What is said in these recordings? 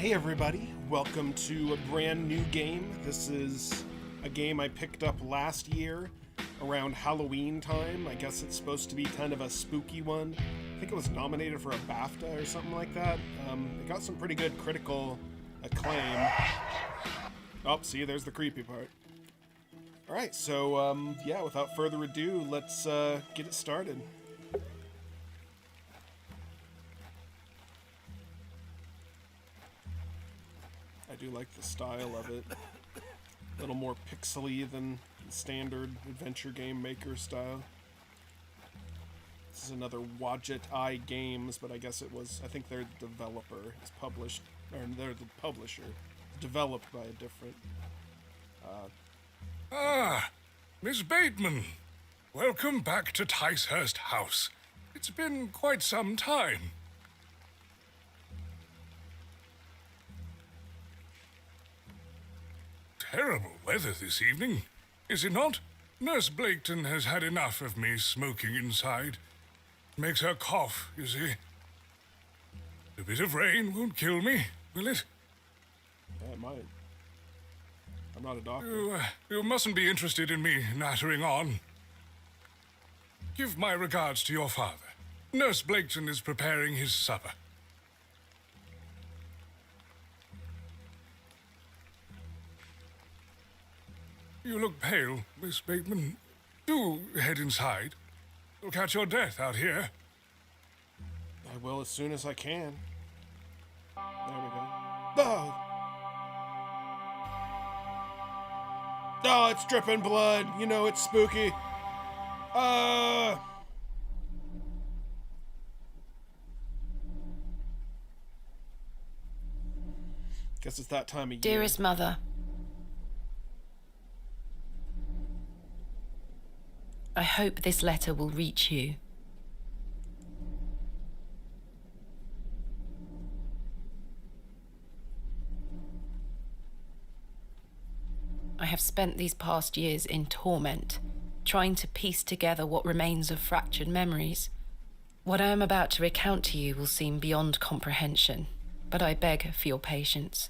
Hey everybody, welcome to a brand new game. This is a game I picked up last year around Halloween time. I guess it's supposed to be kind of a spooky one. I think it was nominated for a BAFTA or something like that. It got some pretty good critical acclaim. Oh, see, there's the creepy part. Alright, so yeah, without further ado, let's get it started. I do like the style of it. A little more pixely than the standard adventure game maker style. This is another Wadjet Eye Games, but I guess it was, I think their developer is published, or they're the publisher. It's developed by a different... Miss Bateman. Welcome back to Ticehurst House. It's been quite some time. Terrible weather this evening, is it not? Nurse Blaketon has had enough of me smoking inside. Makes her cough, you see. A bit of rain won't kill me, will it? Yeah, it might. I'm not a doctor. You mustn't be interested in me nattering on. Give my regards to your father. Nurse Blaketon is preparing his supper. You look pale, Miss Bateman. Do head inside. You'll catch your death out here. I will as soon as I can. There we go. Oh! Oh, it's dripping blood. You know it's spooky. Guess it's that time of year. Dearest mother, I hope this letter will reach you. I have spent these past years in torment, trying to piece together what remains of fractured memories. What I am about to recount to you will seem beyond comprehension, but I beg for your patience.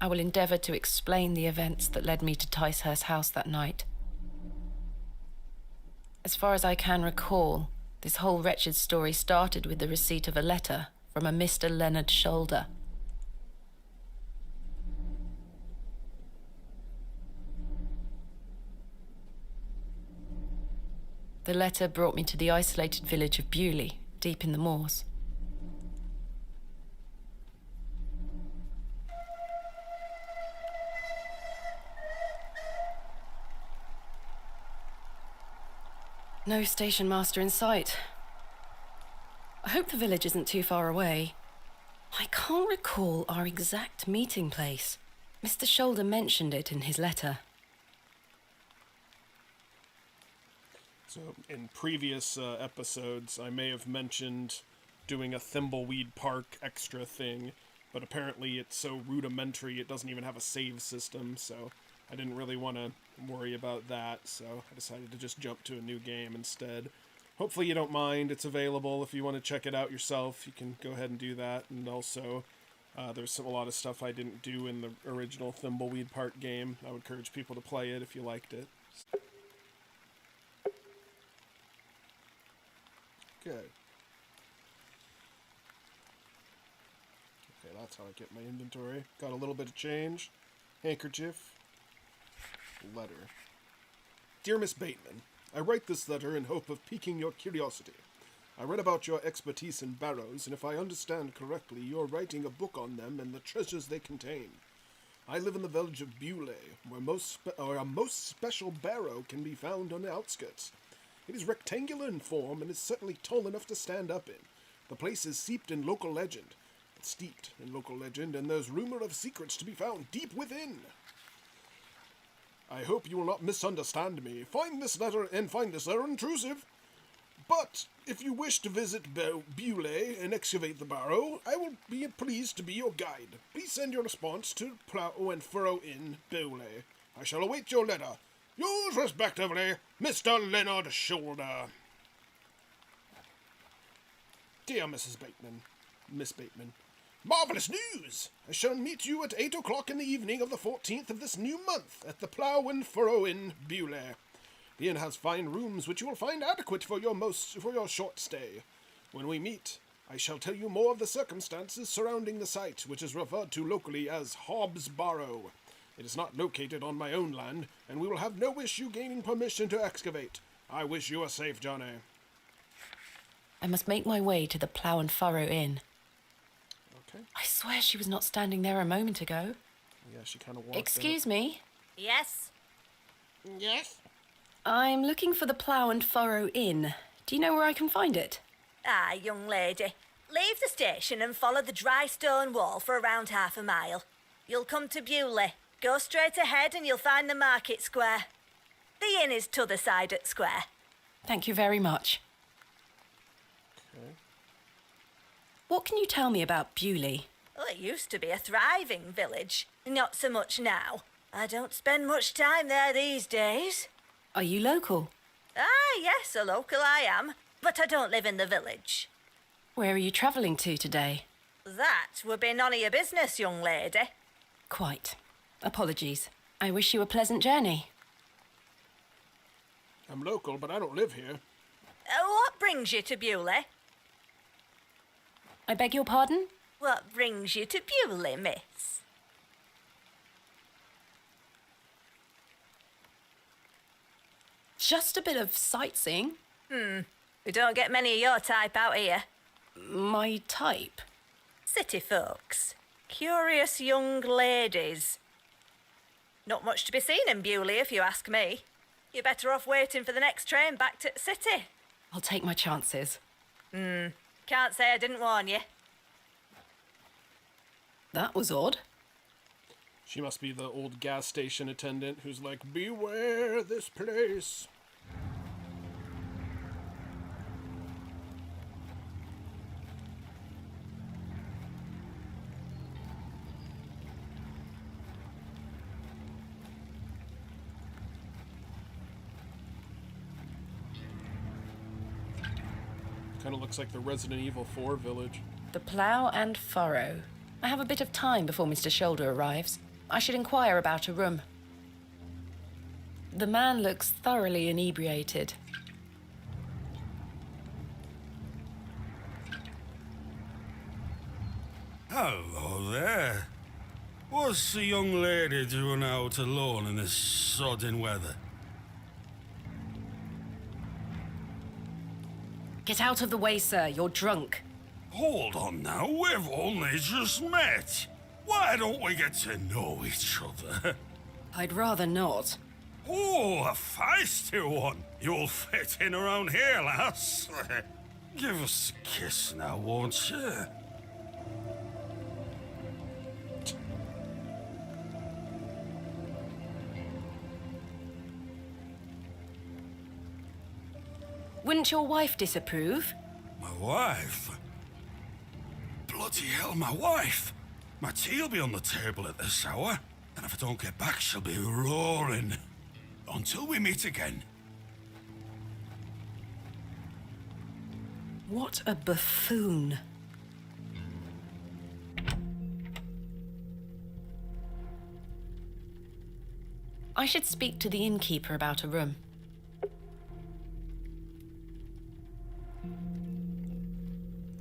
I will endeavour to explain the events that led me to Ticehurst House that night. As far as I can recall, this whole wretched story started with the receipt of a letter from a Mr. Leonard Shoulder. The letter brought me to the isolated village of Bewley, deep in the moors. No station master in sight. I hope the village isn't too far away. I can't recall our exact meeting place. Mr. Shoulder mentioned it in his letter. So, in previous episodes, I may have mentioned doing a Thimbleweed Park extra thing, but apparently it's so rudimentary it doesn't even have a save system, so I didn't really want to worry about that, so I decided to just jump to a new game instead. Hopefully you don't mind. It's available. If you want to check it out yourself, you can go ahead and do that. And also, there's a lot of stuff I didn't do in the original Thimbleweed Park game. I would encourage people to play it if you liked it. Good. Okay, that's how I get my inventory. Got a little bit of change. Handkerchief. Letter. Dear Miss Bateman, I write this letter in hope of piquing your curiosity. I read about your expertise in barrows, and if I understand correctly, you're writing a book on them and the treasures they contain. I live in the village of Bewley, where a most special barrow can be found on the outskirts. It is rectangular in form and is certainly tall enough to stand up in. The place is steeped in local legend, and there's rumor of secrets to be found deep within. I hope you will not misunderstand me. Find this letter intrusive. But if you wish to visit Bewley and excavate the barrow, I will be pleased to be your guide. Please send your response to Plough and Furrow Inn, Bewley. I shall await your letter. Yours respectively, Mr. Leonard Shoulder. Dear Mrs. Bateman, Miss Bateman, marvelous news! I shall meet you at 8 o'clock in the evening of the 14th of this new month at the Plough and Furrow Inn, Bewley. The inn has fine rooms which you will find adequate for your short stay. When we meet, I shall tell you more of the circumstances surrounding the site, which is referred to locally as Hobbs Barrow. It is not located on my own land, and we will have no issue gaining permission to excavate. I wish you a safe journey. I must make my way to the Plough and Furrow Inn. Okay. I swear she was not standing there a moment ago. Yeah, she kind of walked Excuse me? Yes? Yes? I'm looking for the Plough and Furrow Inn. Do you know where I can find it? Ah, young lady. Leave the station and follow the dry stone wall for around half a mile. You'll come to Bewley. Go straight ahead and you'll find the market square. The inn is t'other side at square. Thank you very much. Okay. What can you tell me about Bewley? Well, it used to be a thriving village. Not so much now. I don't spend much time there these days. Are you local? Ah, yes, a local I am. But I don't live in the village. Where are you travelling to today? That would be none of your business, young lady. Quite. Apologies. I wish you a pleasant journey. I'm local, but I don't live here. What brings you to Bewley? I beg your pardon? What brings you to Bewley, miss? Just a bit of sightseeing. We don't get many of your type out here. My type. City folks. Curious young ladies. Not much to be seen in Bewley, if you ask me. You're better off waiting for the next train back to the city. I'll take my chances. Can't say I didn't warn you. That was odd. She must be the old gas station attendant who's like, beware this place. Kind of looks like the Resident Evil 4 village. The Plough and Furrow. I have a bit of time before Mr. Shoulder arrives. I should inquire about a room. The man looks thoroughly inebriated. Hello there. What's the young lady doing out alone in this sodding weather? Get out of the way, sir. You're drunk. Hold on now, we've only just met. Why don't we get to know each other? I'd rather not. Oh, a feisty one. You'll fit in around here, lass. Give us a kiss now, won't you? Wouldn't your wife disapprove? My wife? Bloody hell, my wife! My tea'll be on the table at this hour, and if I don't get back, she'll be roaring. Until we meet again. What a buffoon. I should speak to the innkeeper about a room.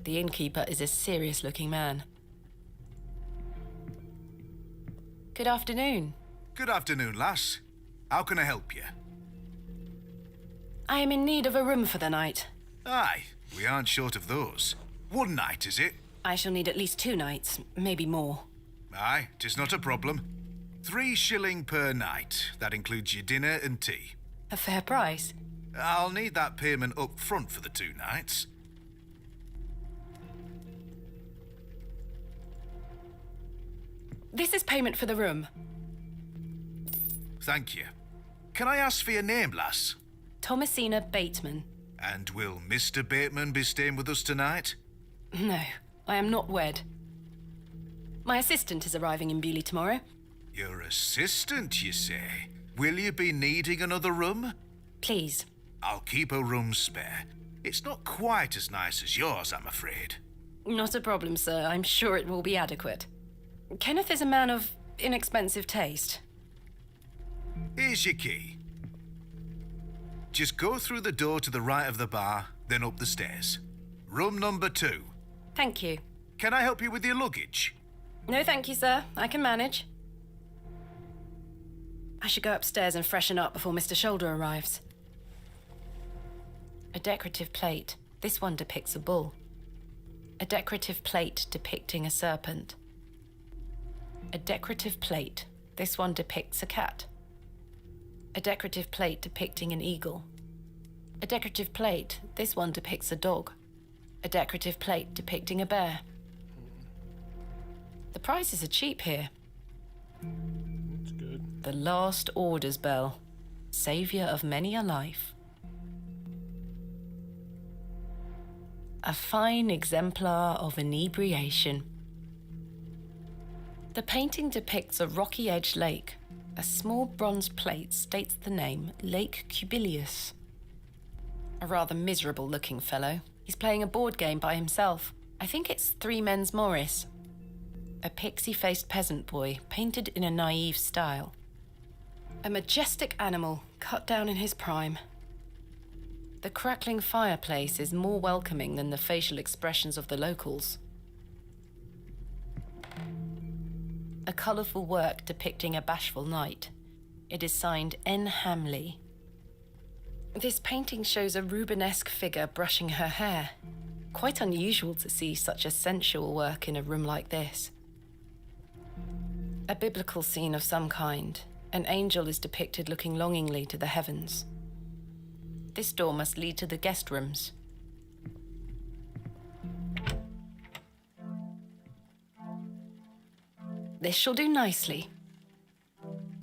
The innkeeper is a serious-looking man. Good afternoon. Good afternoon, lass. How can I help you? I am in need of a room for the night. Aye, we aren't short of those. One night, is it? I shall need at least 2 nights, maybe more. Aye, 'tis not a problem. 3 shilling per night. That includes your dinner and tea. A fair price. I'll need that payment up front for the 2 nights. This is payment for the room. Thank you. Can I ask for your name, lass? Thomasina Bateman. And will Mr. Bateman be staying with us tonight? No, I am not wed. My assistant is arriving in Bewley tomorrow. Your assistant, you say? Will you be needing another room? Please. I'll keep a room spare. It's not quite as nice as yours, I'm afraid. Not a problem, sir. I'm sure it will be adequate. Kenneth is a man of inexpensive taste. Here's your key. Just go through the door to the right of the bar, then up the stairs. Room number 2. Thank you. Can I help you with your luggage? No, thank you, sir. I can manage. I should go upstairs and freshen up before Mr. Shoulder arrives. A decorative plate. This one depicts a bull. A decorative plate depicting a serpent. A decorative plate. This one depicts a cat. A decorative plate depicting an eagle. A decorative plate. This one depicts a dog. A decorative plate depicting a bear. The prices are cheap here. That's good. The Last Order's bell. Saviour of many a life. A fine exemplar of inebriation. The painting depicts a rocky-edged lake. A small bronze plate states the name Lake Cubilius. A rather miserable-looking fellow. He's playing a board game by himself. I think it's Three Men's Morris. A pixie-faced peasant boy, painted in a naive style. A majestic animal, cut down in his prime. The crackling fireplace is more welcoming than the facial expressions of the locals. A colourful work depicting a bashful knight. It is signed N. Hamley. This painting shows a Rubenesque figure brushing her hair. Quite unusual to see such a sensual work in a room like this. A biblical scene of some kind. An angel is depicted looking longingly to the heavens. This door must lead to the guest rooms. This shall do nicely.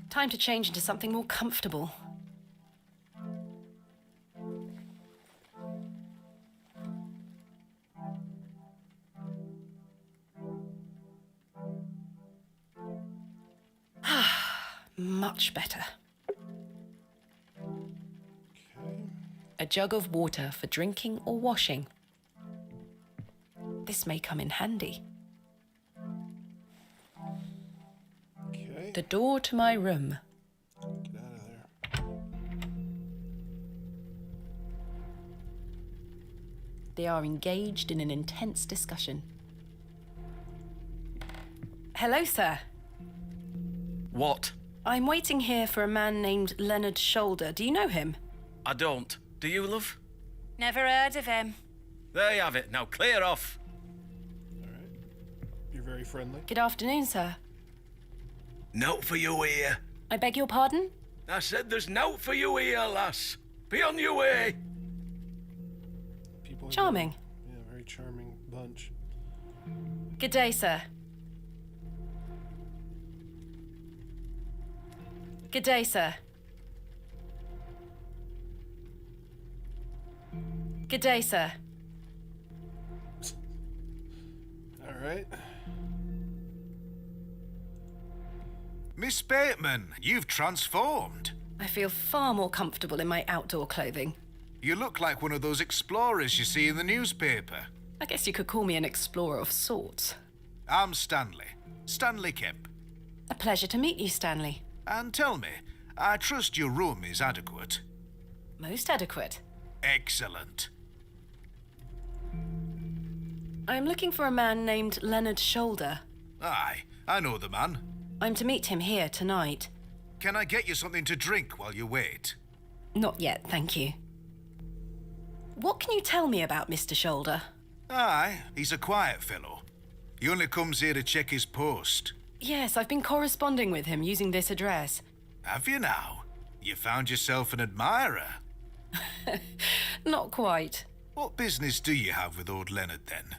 Time to change into something more comfortable. Much better. Okay. A jug of water for drinking or washing. This may come in handy. Okay. The door to my room. Get out of there. They are engaged in an intense discussion. Hello, sir. What? I'm waiting here for a man named Leonard Shoulder. Do you know him? I don't. Do you, love? Never heard of him. There you have it. Now clear off. All right. You're very friendly. Good afternoon, sir. Note for you here. I beg your pardon? I said there's note for you here, lass. Be on your way. People are Charming. very charming bunch. Good day, sir. Good day, sir. Good day, sir. All right. Miss Bateman, you've transformed. I feel far more comfortable in my outdoor clothing. You look like one of those explorers you see in the newspaper. I guess you could call me an explorer of sorts. I'm Stanley. Stanley Kemp. A pleasure to meet you, Stanley. And tell me, I trust your room is adequate. Most adequate. Excellent. I'm looking for a man named Leonard Shoulder. Aye, I know the man. I'm to meet him here tonight. Can I get you something to drink while you wait? Not yet, thank you. What can you tell me about Mr. Shoulder? Aye, he's a quiet fellow. He only comes here to check his post. Yes, I've been corresponding with him using this address. Have you now? You found yourself an admirer. Not quite. What business do you have with old Leonard, then?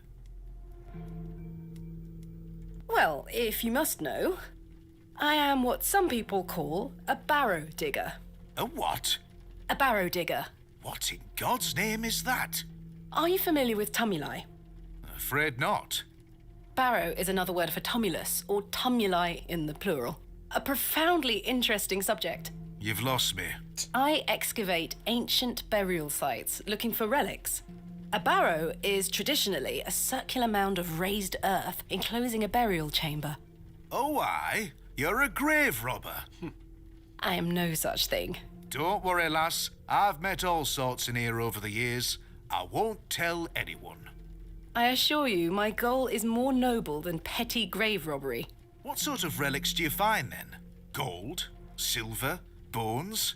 Well, if you must know, I am what some people call a barrow digger. A what? A barrow digger. What in God's name is that? Are you familiar with tumuli? Afraid not. Barrow is another word for tumulus, or tumuli in the plural. A profoundly interesting subject. You've lost me. I excavate ancient burial sites looking for relics. A barrow is traditionally a circular mound of raised earth enclosing a burial chamber. Oh, aye? You're a grave robber. I am no such thing. Don't worry, lass. I've met all sorts in here over the years. I won't tell anyone. I assure you, my goal is more noble than petty grave robbery. What sort of relics do you find, then? Gold? Silver? Bones?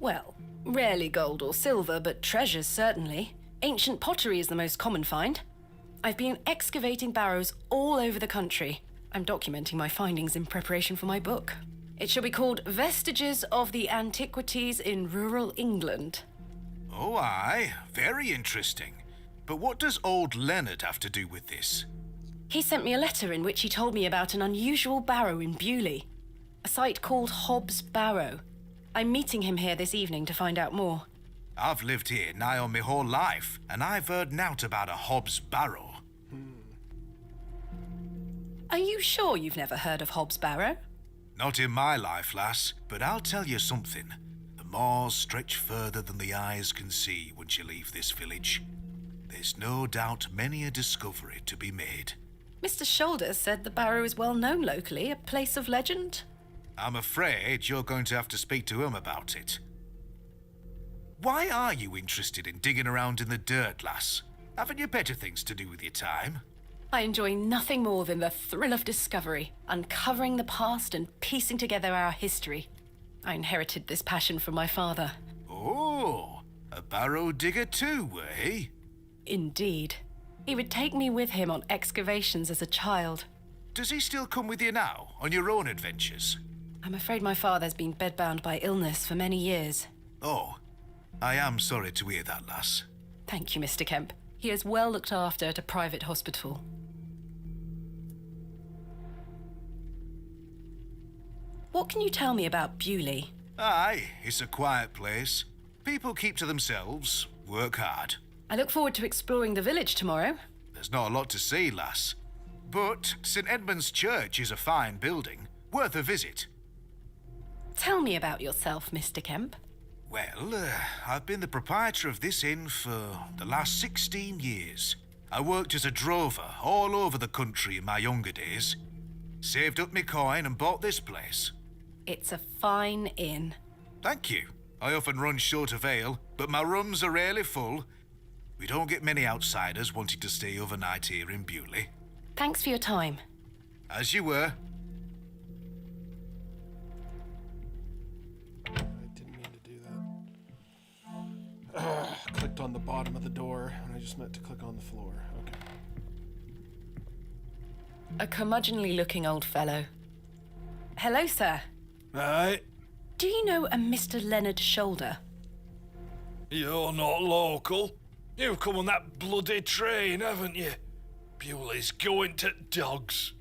Well, rarely gold or silver, but treasures certainly. Ancient pottery is the most common find. I've been excavating barrows all over the country. I'm documenting my findings in preparation for my book. It shall be called Vestiges of the Antiquities in Rural England. Oh, aye. Very interesting. But what does old Leonard have to do with this? He sent me a letter in which he told me about an unusual barrow in Bewley, a site called Hobbs Barrow. I'm meeting him here this evening to find out more. I've lived here nigh on my whole life, and I've heard nowt about a Hobbs Barrow. Are you sure you've never heard of Hobbs Barrow? Not in my life, lass, but I'll tell you something. The moors stretch further than the eyes can see once you leave this village. There's no doubt many a discovery to be made. Mr. Shoulder said the barrow is well known locally, a place of legend. I'm afraid you're going to have to speak to him about it. Why are you interested in digging around in the dirt, lass? Haven't you better things to do with your time? I enjoy nothing more than the thrill of discovery, uncovering the past and piecing together our history. I inherited this passion from my father. Oh, a barrow digger too, eh? Indeed. He would take me with him on excavations as a child. Does he still come with you now, on your own adventures? I'm afraid my father's been bedbound by illness for many years. Oh, I am sorry to hear that, lass. Thank you, Mr. Kemp. He is well looked after at a private hospital. What can you tell me about Bewley? Aye, it's a quiet place. People keep to themselves, work hard. I look forward to exploring the village tomorrow. There's not a lot to see, lass. But St. Edmund's Church is a fine building, worth a visit. Tell me about yourself, Mr. Kemp. Well, I've been the proprietor of this inn for the last 16 years. I worked as a drover all over the country in my younger days. Saved up my coin and bought this place. It's a fine inn. Thank you. I often run short of ale, but my rooms are rarely full. We don't get many outsiders wanting to stay overnight here in Bewley. Thanks for your time. As you were. I didn't mean to do that. Clicked on the bottom of the door, and I just meant to click on the floor. Okay. A curmudgeonly-looking old fellow. Hello, sir. Aye, Do you know a Mr. Leonard Shoulder? you're not local. You've come on that bloody train, haven't you? Bewley's going to dogs.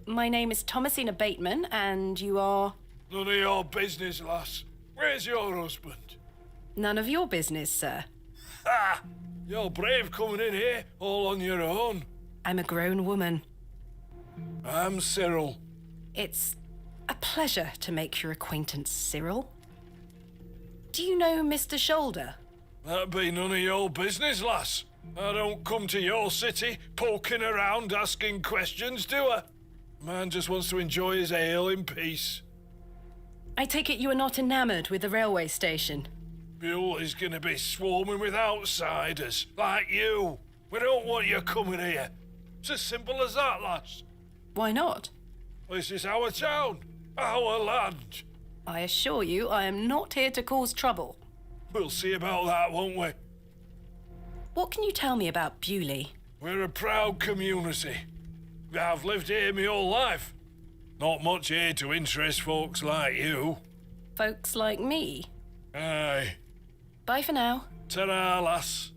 My name is Thomasina Bateman, and you are... None of your business, lass. Where's your husband? None of your business, sir. Ha! You're brave coming in here all on your own. I'm a grown woman. I'm Cyril. It's a pleasure to make your acquaintance, Cyril. Do you know Mr. Shoulder? That be none of your business, lass. I don't come to your city poking around asking questions, do I? Man just wants to enjoy his ale in peace. I take it you are not enamoured with the railway station. Bewley's gonna be swarming with outsiders, like you. We don't want you coming here. It's as simple as that, lass. Why not? This is our town, our land. I assure you I am not here to cause trouble. We'll see about that, won't we? What can you tell me about Bewley? We're a proud community. I've lived here my whole life. Not much here to interest folks like you. Folks like me. Aye. Bye for now. Ta-ra, lass.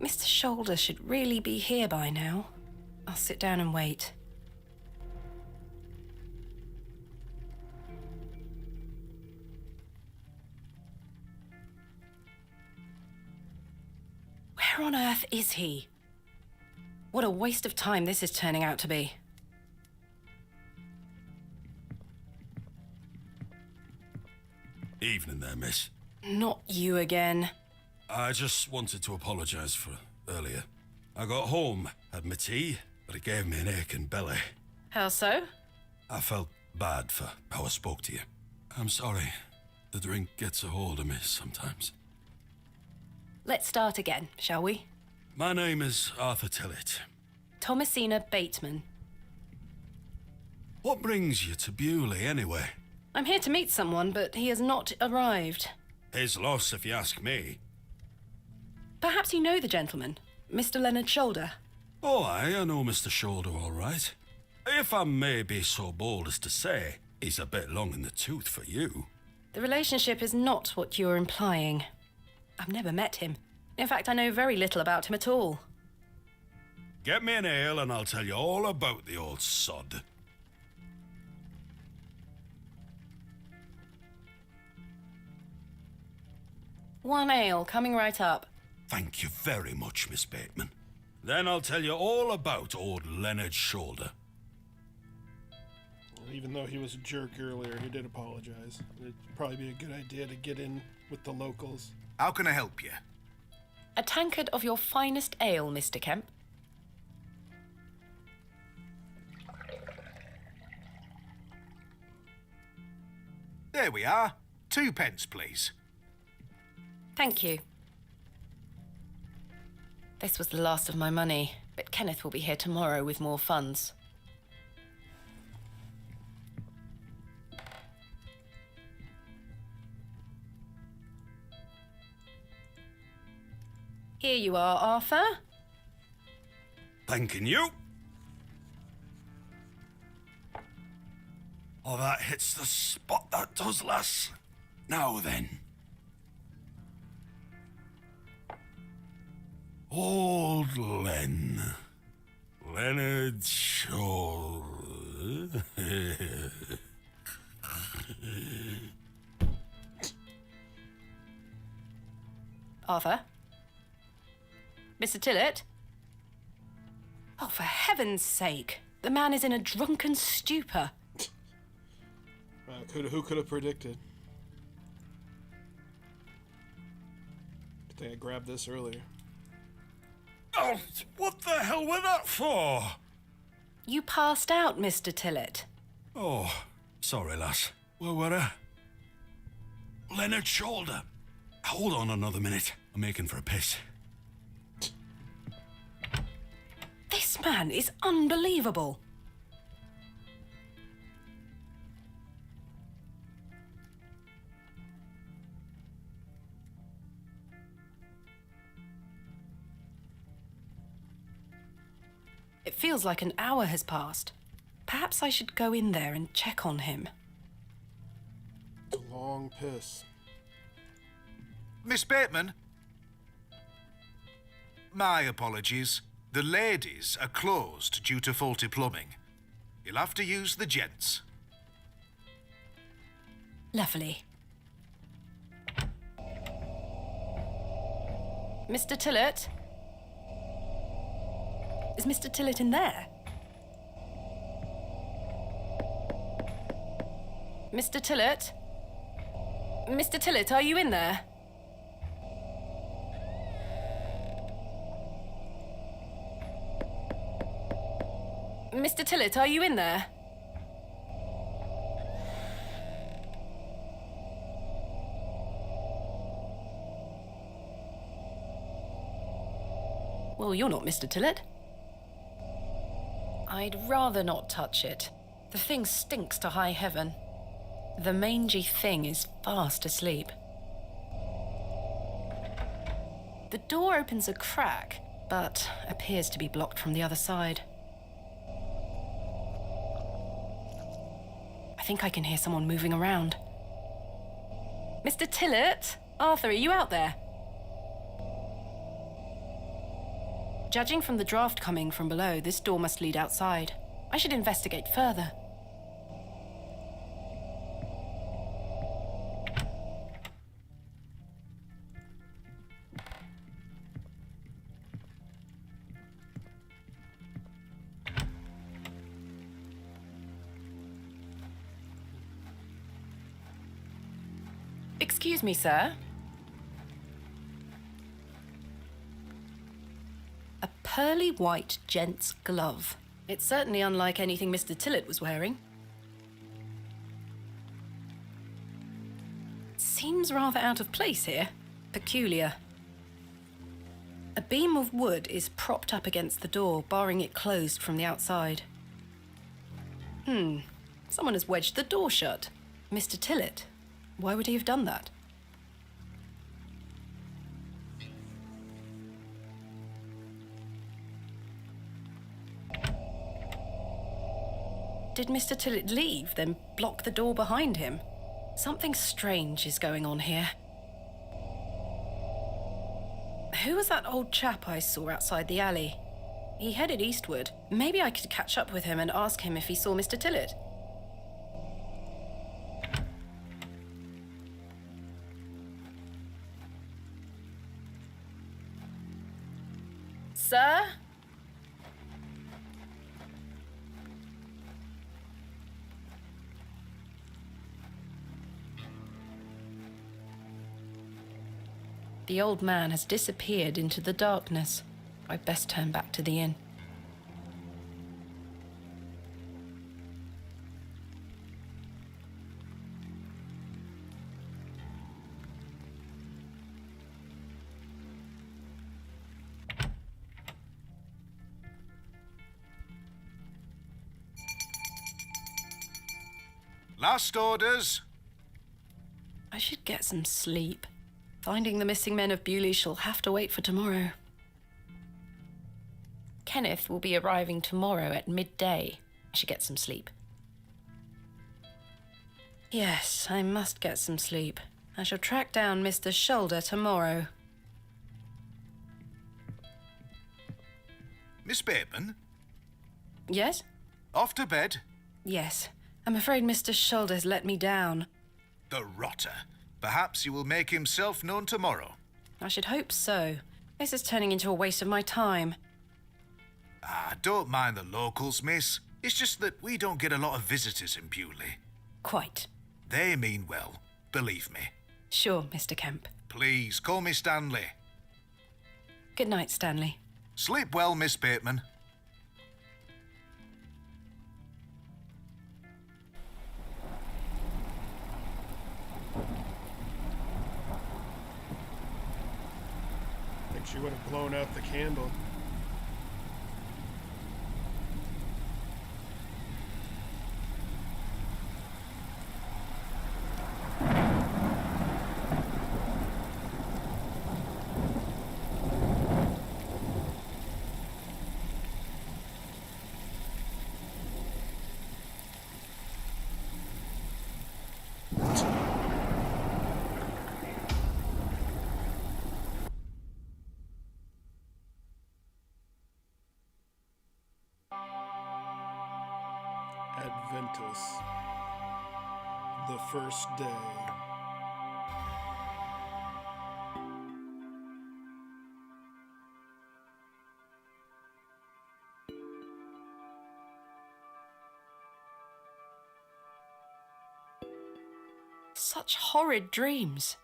Mr. Shoulder should really be here by now. I'll sit down and wait. Where on earth is he? What a waste of time this is turning out to be. Evening there, miss. Not you again. I just wanted to apologise for earlier. I got home, had my tea, but it gave me an aching belly. How so? I felt bad for how I spoke to you. I'm sorry. The drink gets a hold of me sometimes. Let's start again, shall we? My name is Arthur Tillett. Thomasina Bateman. What brings you to Bewley, anyway? I'm here to meet someone, but he has not arrived. His loss, if you ask me. Perhaps you know the gentleman, Mr. Leonard Shoulder. Oh, I know Mr. Shoulder all right. If I may be so bold as to say, he's a bit long in the tooth for you. The relationship is not what you're implying. I've never met him. In fact, I know very little about him at all. Get me an ale and I'll tell you all about the old sod. One ale, coming right up. Thank you very much, Miss Bateman. Then I'll tell you all about old Leonard Shoulder. Even though he was a jerk earlier, he did apologize. It'd probably be a good idea to get in with the locals. How can I help you? A tankard of your finest ale, Mr. Kemp. There we are. 2 pence, please. Thank you. This was the last of my money, but Kenneth will be here tomorrow with more funds. Here you are, Arthur. Thanking you. Oh, that hits the spot, that does, lass. Now then. Old Leonard Shoulder. Arthur? Mr. Tillett? Oh, for heaven's sake. The man is in a drunken stupor. Who could have predicted? I think I grabbed this earlier. Oh, what the hell was that for? You passed out, Mr. Tillett. Oh, sorry, lass. Where were I? Leonard Shoulder. Hold on another minute. I'm making for a piss. This man is unbelievable. It feels like an hour has passed. Perhaps I should go in there and check on him. A long piss. Miss Bateman? My apologies. The ladies are closed due to faulty plumbing. You'll have to use the gents. Lovely. Mr. Tillett? Is Mr. Tillett in there? Mr. Tillett? Mr. Tillett, are you in there? Mr. Tillett, are you in there? Well, you're not Mr. Tillett. I'd rather not touch it. The thing stinks to high heaven. The mangy thing is fast asleep. The door opens a crack, but appears to be blocked from the other side. I think I can hear someone moving around. Mr. Tillett? Arthur, are you out there? Judging from the draft coming from below, this door must lead outside. I should investigate further. Excuse me, sir. A pearly white gent's glove. It's certainly unlike anything Mr. Tillett was wearing. Seems rather out of place here. Peculiar. A beam of wood is propped up against the door, barring it closed from the outside. Someone has wedged the door shut. Mr. Tillett. Why would he have done that? Did Mr. Tillett leave, then block the door behind him? Something strange is going on here. Who was that old chap I saw outside the alley? He headed eastward. Maybe I could catch up with him and ask him if he saw Mr. Tillett. Sir? The old man has disappeared into the darkness. I'd best turn back to the inn. Last orders. I should get some sleep. Finding the missing men of Bewley shall have to wait for tomorrow. Kenneth will be arriving tomorrow at midday. I should get some sleep. Yes, I must get some sleep. I shall track down Mr. Shoulder tomorrow. Miss Bateman, Yes? off to bed. Yes. I'm afraid Mr. Shoulder's let me down. The rotter. Perhaps he will make himself known tomorrow. I should hope so. This is turning into a waste of my time. Ah, don't mind the locals, miss. It's just that we don't get a lot of visitors in Bewley. Quite. They mean well, believe me. Sure, Mr. Kemp. Please, call me Stanley. Good night, Stanley. Sleep well, Miss Bateman. I think she would have blown out the candle. Adventus. The first day. Such horrid dreams.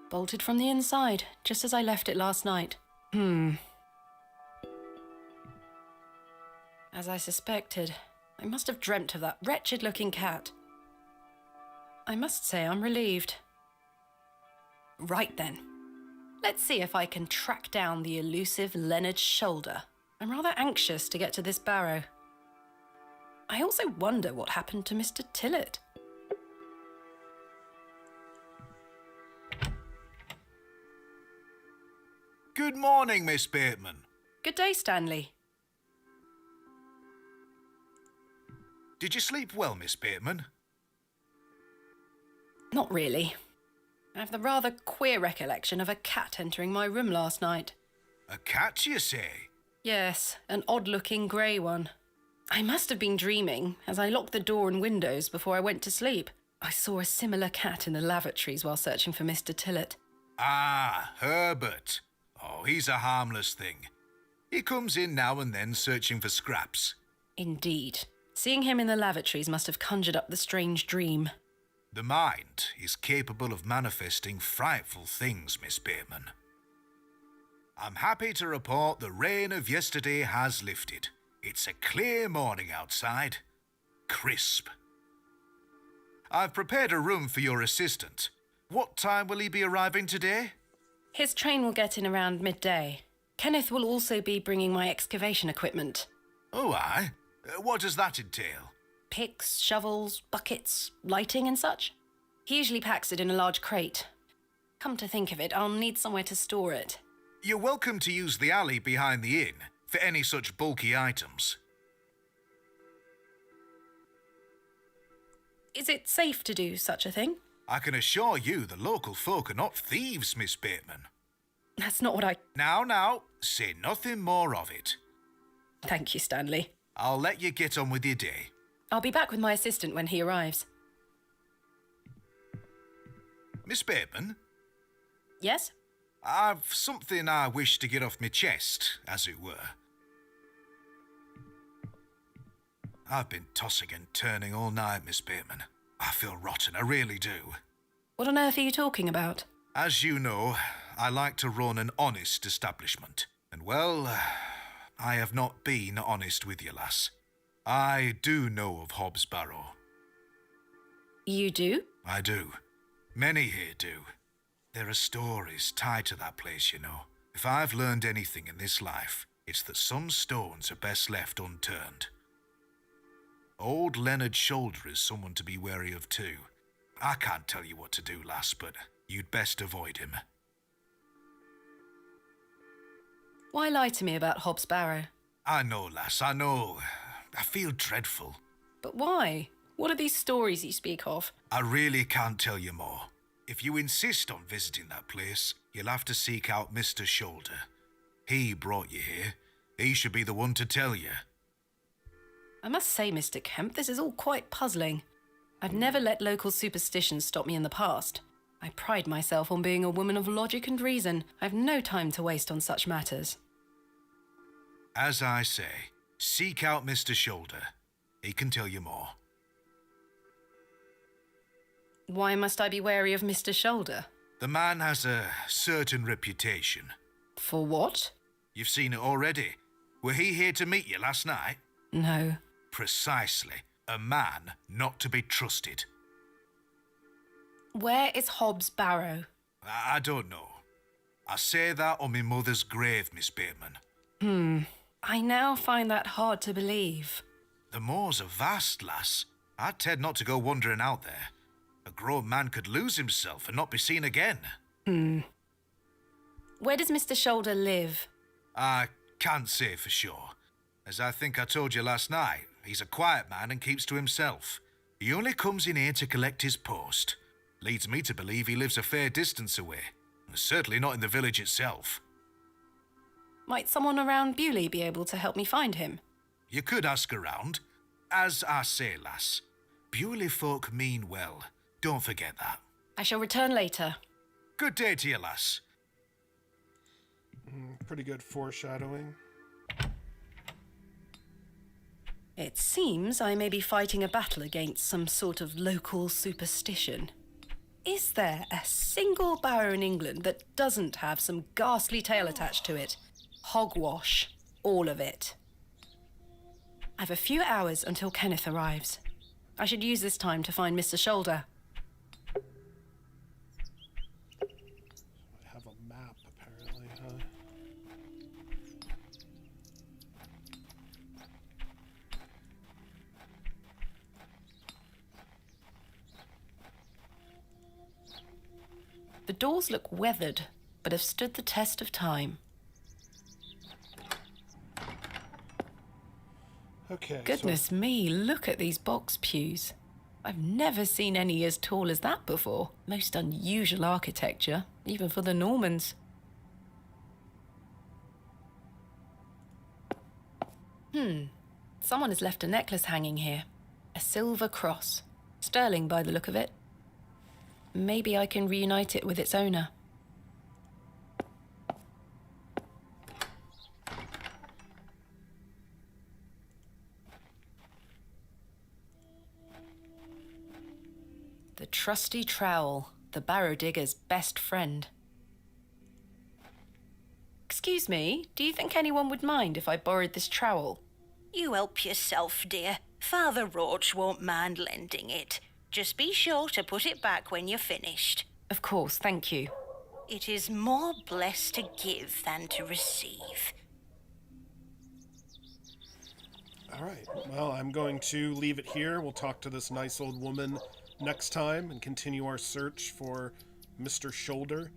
Bolted from the inside, just as I left it last night. As I suspected, I must have dreamt of that wretched-looking cat. I must say I'm relieved. Right then. Let's see if I can track down the elusive Leonard Shoulder. I'm rather anxious to get to this barrow. I also wonder what happened to Mr. Tillett. Good morning, Miss Bateman. Good day, Stanley. Did you sleep well, Miss Bateman? Not really. I have the rather queer recollection of a cat entering my room last night. A cat, you say? Yes, an odd-looking grey one. I must have been dreaming, as I locked the door and windows before I went to sleep. I saw a similar cat in the lavatories while searching for Mr. Tillett. Ah, Herbert. Oh, he's a harmless thing. He comes in now and then searching for scraps. Indeed. Seeing him in the lavatories must have conjured up the strange dream. The mind is capable of manifesting frightful things, Miss Bateman. I'm happy to report the rain of yesterday has lifted. It's a clear morning outside. Crisp. I've prepared a room for your assistant. What time will he be arriving today? His train will get in around midday. Kenneth will also be bringing my excavation equipment. Oh, aye? What does that entail? Picks, shovels, buckets, lighting and such. He usually packs it in a large crate. Come to think of it, I'll need somewhere to store it. You're welcome to use the alley behind the inn for any such bulky items. Is it safe to do such a thing? I can assure you the local folk are not thieves, Miss Bateman. That's not what I... Now, say nothing more of it. Thank you, Stanley. I'll let you get on with your day. I'll be back with my assistant when he arrives. Miss Bateman, Yes? I've something I wish to get off my chest, as it were. I've been tossing and turning all night, Miss Bateman. I feel rotten, I really do. What on earth are you talking about? As you know, I like to run an honest establishment. And well, I have not been honest with you, lass. I do know of Hobbs Barrow. You do? I do. Many here do. There are stories tied to that place, you know. If I've learned anything in this life, it's that some stones are best left unturned. Old Leonard Shoulder is someone to be wary of too. I can't tell you what to do, lass, but you'd best avoid him. Why lie to me about Hobbs Barrow? I know, lass, I know. I feel dreadful. But why? What are these stories you speak of? I really can't tell you more. If you insist on visiting that place, you'll have to seek out Mr. Shoulder. He brought you here. He should be the one to tell you. I must say, Mr. Kemp, this is all quite puzzling. I've never let local superstitions stop me in the past. I pride myself on being a woman of logic and reason. I've no time to waste on such matters. As I say, seek out Mr. Shoulder. He can tell you more. Why must I be wary of Mr. Shoulder? The man has a certain reputation. For what? You've seen it already. Were he here to meet you last night? No. Precisely. A man not to be trusted. Where is Hobbs Barrow? I don't know. I say that on my mother's grave, Miss Bateman. I now find that hard to believe. The moors are vast, lass. I'd tend not to go wandering out there. A grown man could lose himself and not be seen again. Where does Mr. Shoulder live? I can't say for sure. As I think I told you last night, he's a quiet man and keeps to himself. He only comes in here to collect his post. Leads me to believe he lives a fair distance away. Certainly not in the village itself. Might someone around Bewley be able to help me find him? You could ask around. As I say, lass, Bewley folk mean well. Don't forget that. I shall return later. Good day to you, lass. Pretty good foreshadowing. It seems I may be fighting a battle against some sort of local superstition. Is there a single barrow in England that doesn't have some ghastly tale attached to it? Hogwash. All of it. I've a few hours until Kenneth arrives. I should use this time to find Mr. Shoulder. I have a map, apparently, huh? The doors look weathered, but have stood the test of time. Okay. Goodness me, look at these box pews. I've never seen any as tall as that before. Most unusual architecture, even for the Normans. Someone has left a necklace hanging here. A silver cross. Sterling by the look of it. Maybe I can reunite it with its owner. trusty trowel, the barrow digger's best friend. Excuse me, do you think anyone would mind if I borrowed this trowel? You help yourself, dear. Father Roach won't mind lending it. Just be sure to put it back when you're finished. Of course, thank you. It is more blessed to give than to receive. All right. Well, I'm going to leave it here. We'll talk to this nice old woman next time and continue our search for Mr. Shoulder.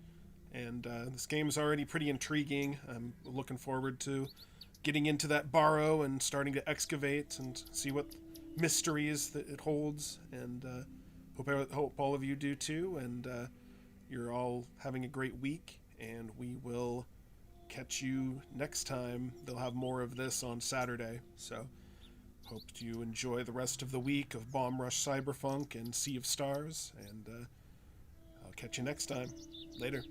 And this game's already pretty intriguing. I'm looking forward to getting into that Barrow and starting to excavate and see what mysteries that it holds. And hope all of you do too. And you're all having a great week. And we will catch you next time. They'll have more of this on Saturday. So hope you enjoy the rest of the week of Bomb Rush Cyberpunk and Sea of Stars. And I'll catch you next time. Later.